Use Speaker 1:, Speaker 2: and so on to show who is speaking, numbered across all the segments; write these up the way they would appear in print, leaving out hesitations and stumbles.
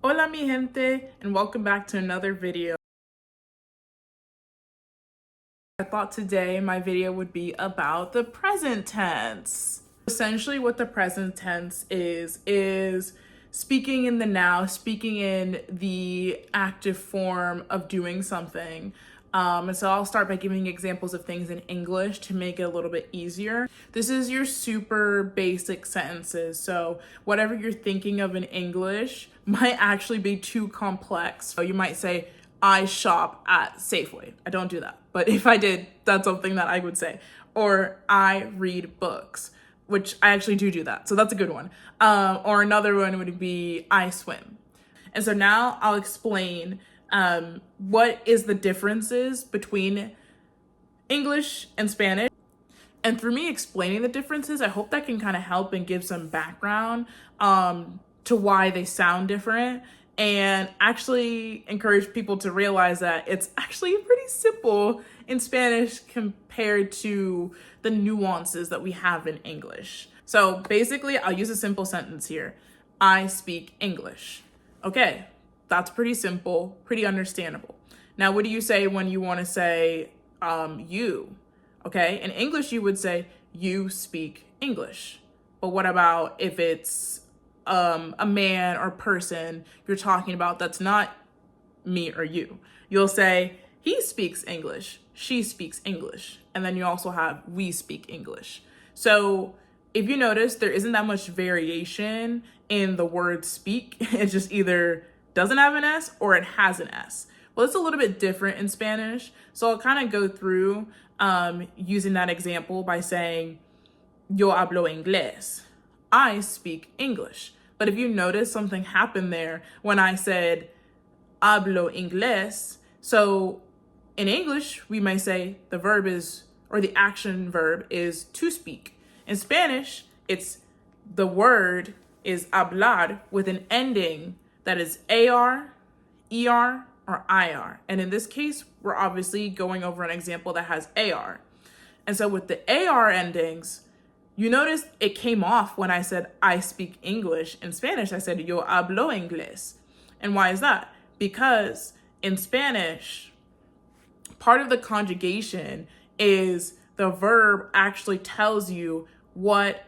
Speaker 1: Hola mi gente, and welcome back to another video. I thought today my video would be about the present tense. Essentially what the present tense is speaking in the now, speaking in the active form of doing something. And so I'll start by giving examples of things in English to make it a little bit easier. This is your super basic sentences. So whatever you're thinking of in English might actually be too complex. So you might say, I shop at Safeway. I don't do that. But if I did, that's something that I would say. Or I read books, which I actually do that. So that's a good one. Or another one would be I swim. And so now I'll explain what is the differences between English and Spanish. And through me explaining the differences, I hope that can kind of help and give some background to why they sound different, and actually encourage people to realize that it's actually pretty simple in Spanish compared to the nuances that we have in English. So basically, I'll use a simple sentence here. I speak English. Okay, that's pretty simple, pretty understandable. Now, what do you say when you want to say you? Okay, in English, you would say you speak English. But what about if it's a man or person you're talking about that's not me or you? You'll say he speaks English, she speaks English, and then you also have we speak English. So if you notice, there isn't that much variation in the word speak. It just either doesn't have an S or it has an S. Well, it's a little bit different in Spanish. So I'll kind of go through using that example by saying, yo hablo inglés. I speak English. But if you notice, something happened there when I said hablo inglés. So in English, we may say the verb is, or the action verb is to speak. In Spanish, it's the word is hablar with an ending that is AR, ER, or IR. And in this case, we're obviously going over an example that has AR. And so with the AR endings, you notice it came off when I said I speak English. In Spanish, I said yo hablo inglés. And why is that? Because in Spanish, part of the conjugation is the verb actually tells you what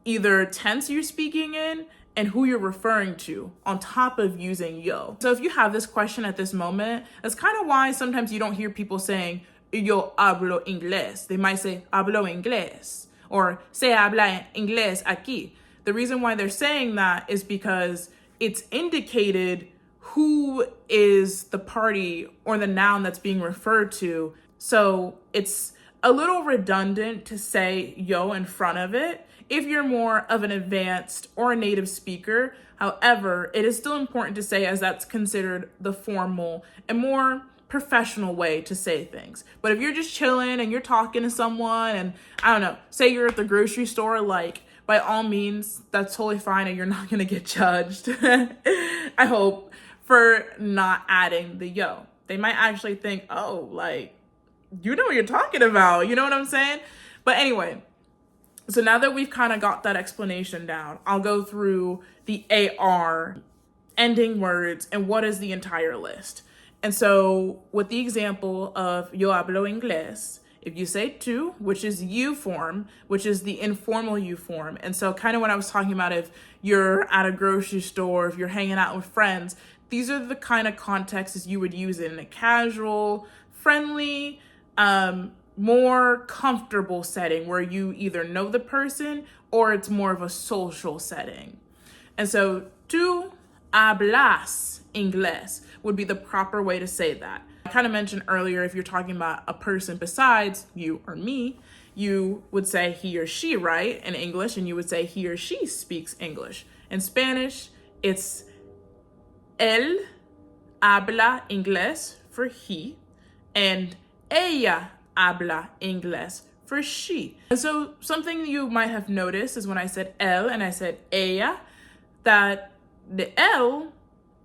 Speaker 1: either tense you're speaking in and who you're referring to on top of using yo. So if you have this question at this moment, that's kind of why sometimes you don't hear people saying yo hablo inglés. They might say hablo inglés or se habla inglés aquí. The reason why they're saying that is because it's indicated who is the party or the noun that's being referred to. So it's a little redundant to say yo in front of it if you're more of an advanced or a native speaker. However, it is still important to say, as that's considered the formal and more professional way to say things. But if you're just chilling and you're talking to someone and I don't know, say you're at the grocery store, like by all means, that's totally fine and you're not gonna get judged. I hope, for not adding the yo. They might actually think, oh, like, you know what you're talking about. You know what I'm saying? But anyway, so now that we've kind of got that explanation down, I'll go through the AR ending words and what is the entire list. And so with the example of yo hablo inglés, if you say tú, which is you form, which is the informal you form. And so kind of when I was talking about if you're at a grocery store, if you're hanging out with friends, these are the kind of contexts you would use it in a casual, friendly, more comfortable setting where you either know the person or it's more of a social setting. And so tú hablas inglés would be the proper way to say that. I kind of mentioned earlier, if you're talking about a person besides you or me, you would say he or she, right, in English, and you would say he or she speaks English. In Spanish, it's él habla inglés for he, and ella habla inglés for she. And so something you might have noticed is when I said él and I said ella, that the L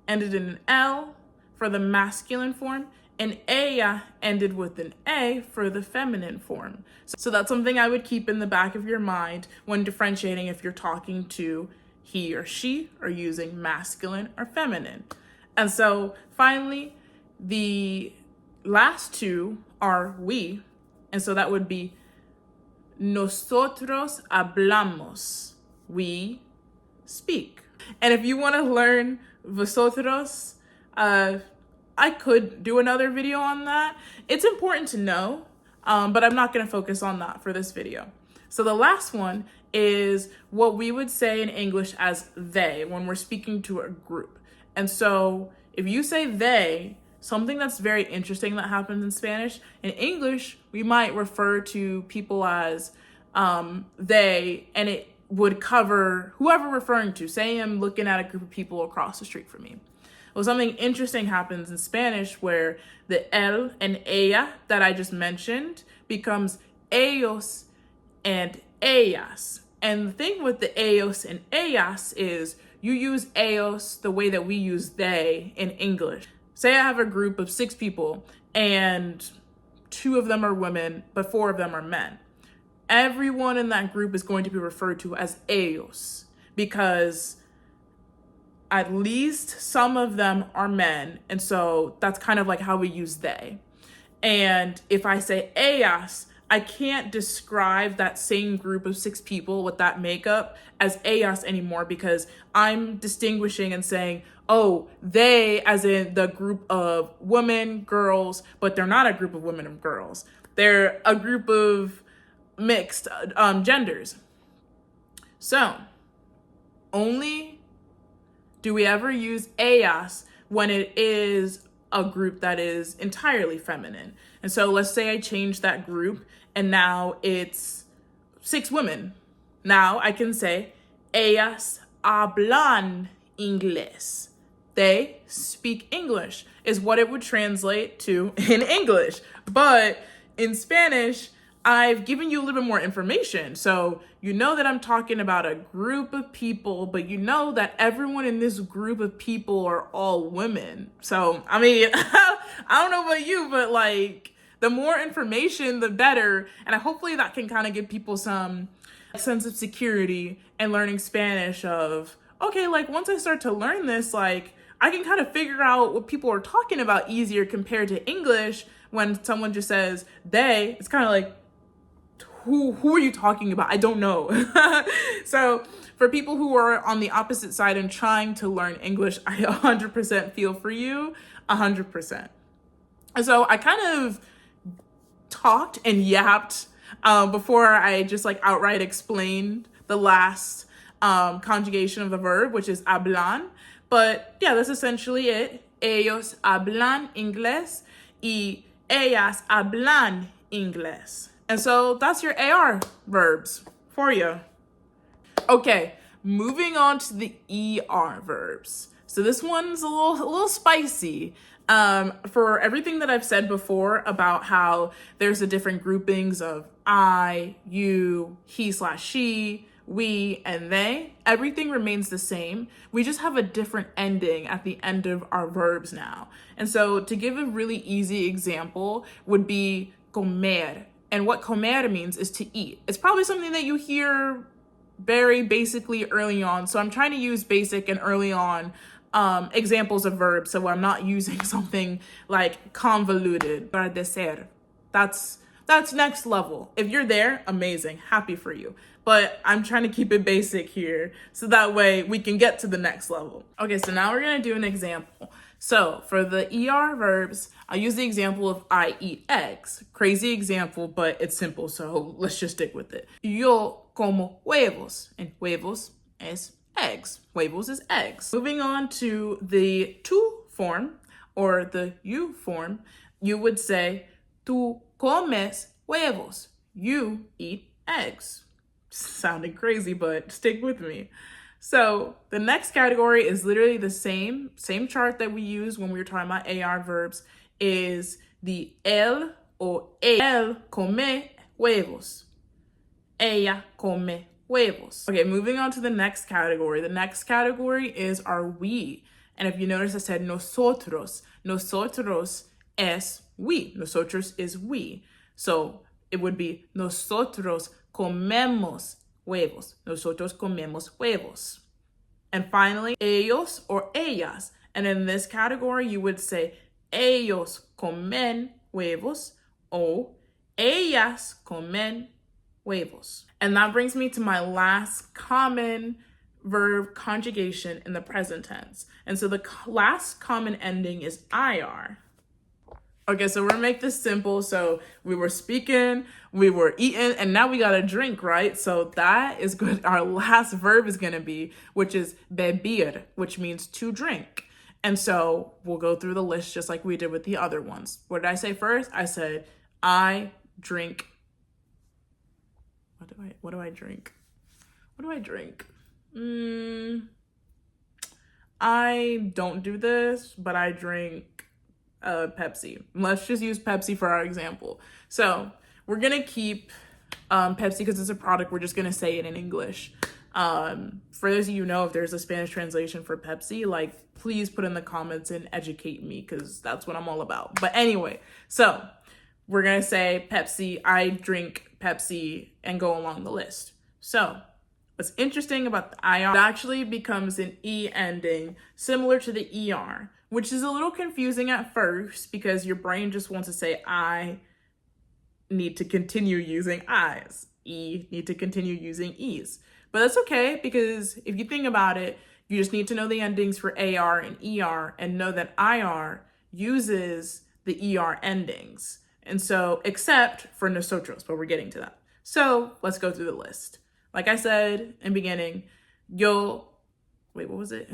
Speaker 1: ended in an L for the masculine form, and ella ended with an A for the feminine form. So that's something I would keep in the back of your mind when differentiating if you're talking to he or she are using masculine or feminine. And so finally, the last two are we. And so that would be nosotros hablamos. We speak. And if you want to learn vosotros, I could do another video on that. It's important to know, but I'm not going to focus on that for this video. So the last one is what we would say in English as they when we're speaking to a group. And so if you say they, something that's very interesting that happens in Spanish, in English, we might refer to people as they, and it would cover whoever we're referring to. Say I'm looking at a group of people across the street from me. Well, something interesting happens in Spanish where the él and ella that I just mentioned becomes ellos and ellas. And the thing with the ellos and ellas is you use ellos the way that we use they in English. Say I have a group of 6 people and 2 of them are women, but 4 of them are men. Everyone in that group is going to be referred to as ellos because at least some of them are men. And so that's kind of like how we use they. And if I say ellas, I can't describe that same group of 6 people with that makeup as ellas anymore because I'm distinguishing and saying, oh, they as in the group of women, girls, but they're not a group of women and girls. They're a group of mixed genders. So only do we ever use ellas when it is a group that is entirely feminine. And so let's say I change that group and now it's 6 women. Now I can say ellas hablan inglés. They speak English is what it would translate to in English. But in Spanish, I've given you a little bit more information. So you know that I'm talking about a group of people, but you know that everyone in this group of people are all women. So, I mean, I don't know about you, but like the more information, the better. And hopefully that can kind of give people some sense of security in learning Spanish of, okay, like once I start to learn this, like I can kind of figure out what people are talking about easier compared to English. When someone just says they, it's kind of like, who are you talking about? I don't know. So for people who are on the opposite side and trying to learn English, I 100% feel for you, 100%. And so I kind of talked and yapped before I just like outright explained the last conjugation of the verb, which is hablan. But yeah, that's essentially it. Ellos hablan inglés y ellas hablan inglés. And so that's your AR verbs for you. Okay, moving on to the ER verbs. So this one's a little spicy. For everything that I've said before about how there's the different groupings of I, you, he/she, we, and they, everything remains the same. We just have a different ending at the end of our verbs now. And so to give a really easy example would be comer. And what comer means is to eat. It's probably something that you hear very basically early on. So I'm trying to use basic and early on examples of verbs. So I'm not using something like convoluted, padecer. That's next level. If you're there, amazing, happy for you. But I'm trying to keep it basic here so that way we can get to the next level. Okay, so now we're gonna do an example. So for the ER verbs, I'll use the example of I eat eggs. Crazy example, but it's simple, so let's just stick with it. Yo como huevos, and huevos is eggs. Huevos is eggs. Moving on to the tú form, or the you form, you would say, tú comes huevos. You eat eggs. Sounding crazy, but stick with me. So the next category is literally the same chart that we use when we were talking about AR verbs, is the él or él come huevos. Ella come huevos. Okay, moving on to the next category. The next category is our we. And if you notice, I said nosotros. Nosotros es we. Nosotros is we. So it would be nosotros comemos huevos. Nosotros comemos huevos. And finally, ellos or ellas. And in this category, you would say ellos comen huevos o ellas comen huevos. And that brings me to my last common verb conjugation in the present tense. And so the last common ending is IR. Okay, so we're gonna make this simple. So we were speaking, we were eating, and now we got a drink, right? So that is good. Our last verb is gonna be, which is beber, which means to drink. And so we'll go through the list just like we did with the other ones. What did I say first? I said, I drink. What do I drink? What do I drink? I don't do this, but I drink Pepsi. Let's just use Pepsi for our example. So we're gonna keep Pepsi because it's a product. We're just gonna say it in English. For those of you who know, if there's a Spanish translation for Pepsi, like please put in the comments and educate me because that's what I'm all about. But anyway, so we're gonna say Pepsi, I drink Pepsi, and go along the list. So what's interesting about the IR, it actually becomes an E ending similar to the ER, which is a little confusing at first because your brain just wants to say I need to continue using I's, E need to continue using E's. But that's okay because if you think about it, you just need to know the endings for AR and ER and know that IR uses the ER endings. And so, except for nosotros, but we're getting to that. So let's go through the list. Like I said in beginning, what was it?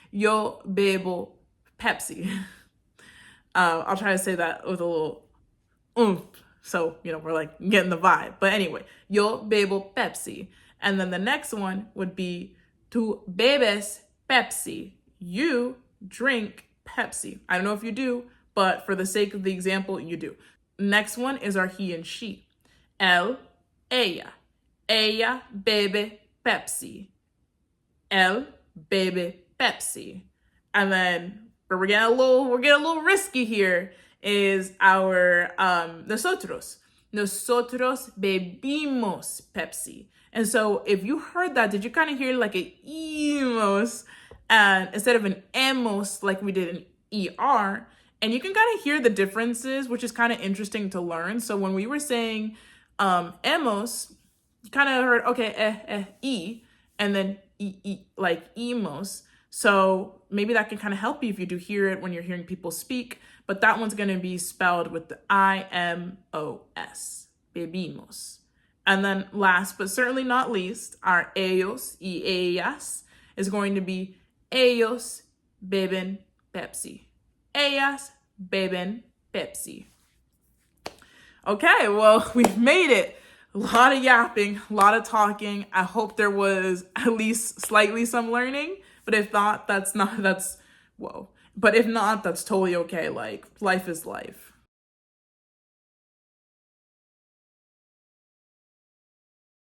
Speaker 1: Yo bebo Pepsi. I'll try to say that with a little oomph. So, we're like getting the vibe. But anyway, yo bebo Pepsi. And then the next one would be tu bebes Pepsi. You drink Pepsi. I don't know if you do, but for the sake of the example, you do. Next one is our he and she. Él, ella. Ella bebe Pepsi. Él bebe Pepsi. And then where we're getting a little risky here is our nosotros. Nosotros bebimos Pepsi. And so if you heard that, did you kind of hear like an emos and instead of an emos like we did in ER? And you can kind of hear the differences, which is kind of interesting to learn. So when we were saying emos, you kind of heard, okay, e, and then like emos. So maybe that can kind of help you if you do hear it when you're hearing people speak. But that one's going to be spelled with the IMOS, bebimos. And then last, but certainly not least, our ellos y ellas is going to be ellos beben Pepsi. Ellas beben Pepsi. Okay, well, we've made it. A lot of yapping, a lot of talking. I hope there was at least slightly some learning. But if not, that's whoa. But if not, that's totally okay. Like, life is life.